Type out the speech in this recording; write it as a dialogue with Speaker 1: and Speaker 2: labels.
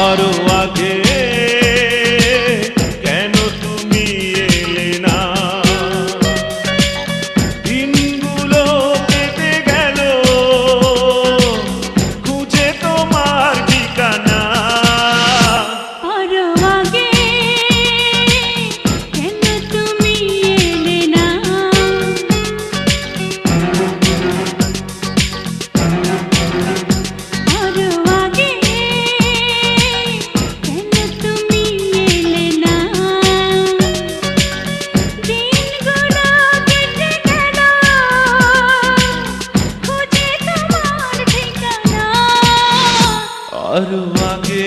Speaker 1: আরো আগে কেন তুমি এলে না? দিনগুলো কেটে গেল খুঁজে তোমার ঠিকানা।
Speaker 2: আরো আগে কেন তুমি এলে না? আরো আগে কেন তুমি এলে না? দিনগুলো কেটে গেল খুঁজে তোমার ঠিকানা।
Speaker 1: আরো আগে